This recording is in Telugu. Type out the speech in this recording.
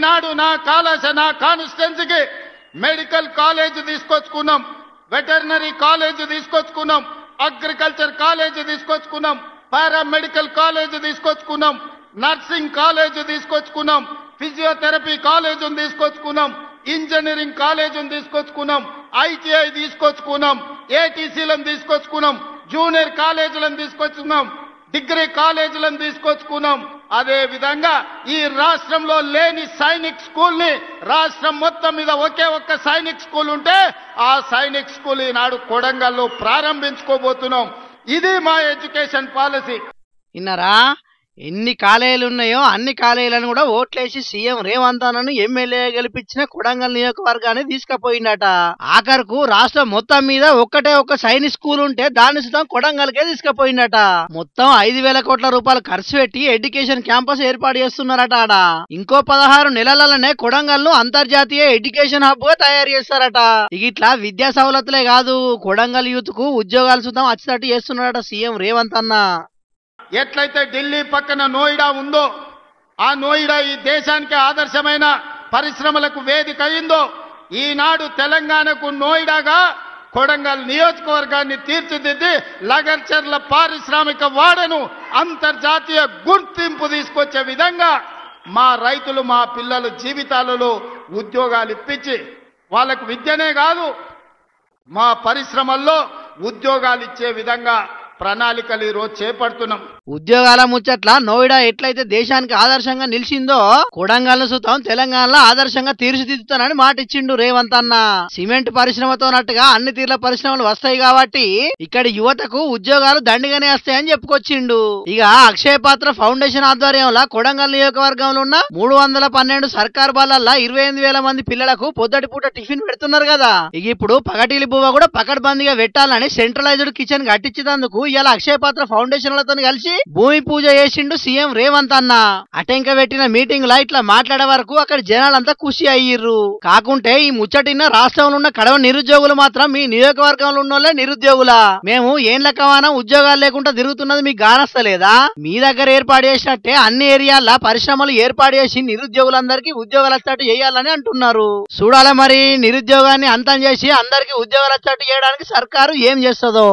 ఈనాడు నా కాన్స్టిట్యున్సీకి మెడికల్ కాలేజ్ తీసుకొచ్చుకున్నాం, వెటర్నరీ కాలేజ్ తీసుకొచ్చుకున్నాం, అగ్రికల్చర్ కాలేజ్ తీసుకొచ్చుకున్నాం, పారామెడికల్ కాలేజ్ తీసుకొచ్చుకున్నాం, నర్సింగ్ కాలేజ్ తీసుకొచ్చుకున్నాం, ఫిజియోథెరపీ కాలేజ్ తీసుకొచ్చుకున్నాం, ఇంజనీరింగ్ కాలేజ్ తీసుకొచ్చుకున్నాం, ఐటీఐ తీసుకొచ్చుకున్నాం, ఏటీసీలను తీసుకొచ్చుకున్నాం, జూనియర్ కాలేజీలను తీసుకొచ్చుకున్నాం, డిగ్రీ కాలేజీలను తీసుకొచ్చుకున్నాం. అదే విధంగా ఈ రాష్ట్రంలో లేని సైనిక్ స్కూల్ ని రాష్ట్రం మొత్తం మీద ఒకే ఒక్క సైనిక్ స్కూల్ ఉంటే ఆ సైనిక్ స్కూల్ ఈనాడు కొడంగల్లో ప్రారంభించుకోబోతున్నాం. ఇది మా ఎడ్యుకేషన్ పాలసీ. విన్నారా? ఎన్ని కాలేజీలు ఉన్నాయో అన్ని కాలేజీలను కూడా ఓట్లేసి సీఎం రేవంత్ అన్నను ఎమ్మెల్యే గెలిపించిన కొడంగల్ నియోజకవర్గాన్ని తీసుకుపోయిందట. ఆఖరుకు రాష్ట్రం మొత్తం మీద ఒక్కటే ఒక్క సైనిక్ స్కూల్ ఉంటే దాన్ని సుతం కొడంగల్కే తీసుకుపోయిందట. మొత్తం 5,000 కోట్ల రూపాయలు ఖర్చు పెట్టి ఎడ్యుకేషన్ క్యాంపస్ ఏర్పాటు చేస్తున్నారట. ఆడ ఇంకో 16 నెలలనే కొడంగల్ ను అంతర్జాతీయ ఎడ్యుకేషన్ హబ్ గా తయారు చేస్తారట. ఇట్లా విద్యా సవలతులే కాదు, కొడంగల్ యూత్ కు ఉద్యోగాలు సుతం వచ్చేటట్టు చేస్తున్నారట సీఎం రేవంత్ అన్న. ఎట్లయితే ఢిల్లీ పక్కన నోయిడా ఉందో, ఆ నోయిడా ఈ దేశానికి ఆదర్శమైన పరిశ్రమలకు వేదిక అయిందో, ఈనాడు తెలంగాణకు నోయిడాగా కొడంగల్ నియోజకవర్గాన్ని తీర్చిదిద్ది లగర్చర్ల పారిశ్రామిక వాడను అంతర్జాతీయ గుర్తింపు తీసుకొచ్చే విధంగా మా రైతులు, మా పిల్లల జీవితాలలో ఉద్యోగాలు ఇప్పించి వాళ్ళకు విద్యనే కాదు మా పరిశ్రమల్లో ఉద్యోగాలు ఇచ్చే విధంగా ప్రణాళికలు ఈ రోజు చేపడుతున్నాం. ఉద్యోగాల ముచ్చట్ల నోయిడా ఎట్లయితే దేశానికి ఆదర్శంగా నిలిచిందో కొడంగల్ సుతం తెలంగాణలో ఆదర్శంగా తీర్చిదిద్దుతానని మాట ఇచ్చిండు రేవంత్ అన్న. సిమెంట్ పరిశ్రమతో నట్టుగా అన్ని తీర్ల పరిశ్రమలు వస్తాయి కాబట్టి ఇక్కడ యువతకు ఉద్యోగాలు దండిగానే వస్తాయని చెప్పుకొచ్చిండు. ఇక అక్షయ పాత్ర ఫౌండేషన్ ఆధ్వర్యంలో కొడంగల్ నియోజకవర్గంలో ఉన్న 312 సర్కార్ బాలల్లో 28,000 మంది పిల్లలకు పొద్దటి పూట టిఫిన్ పెడుతున్నారు కదా. ఇక ఇప్పుడు పగటిలి బువ్వ కూడా పకడ్బందీగా పెట్టాలని సెంట్రలైజ్డ్ కిచెన్ కట్టించేందుకు ఇలా అక్షయ పాత్ర ఫౌండేషన్లతో కలిసి భూమి పూజ చేసిండు సీఎం రేవంత్ అన్న. అటెంక పెట్టిన మీటింగ్ లా ఇట్లా మాట్లాడే వరకు అక్కడ జనాలంతా ఖుషి అయ్యిర్రు. కాకుంటే ఈ ముచ్చటిన్న రాష్ట్రంలో ఉన్న కడవ నిరుద్యోగులు మాత్రం మీ నియోజకవర్గంలో ఉన్నోళ్లే నిరుద్యోగులా, మేము ఏండ్ల కవానం ఉద్యోగాలు లేకుండా తిరుగుతున్నది మీకు గానస్తలేదా? మీ దగ్గర ఏర్పాటు చేసినట్టే అన్ని ఏరియాల్లో పరిశ్రమలు ఏర్పాటు చేసి నిరుద్యోగులందరికీ ఉద్యోగాలు వచ్చేట్టు చేయాలని అంటున్నారు. చూడాలి మరి నిరుద్యోగాన్ని అంతం చేసి అందరికీ ఉద్యోగాలు వచ్చేట్టు చేయడానికి సర్కారు ఏం చేస్తుందో.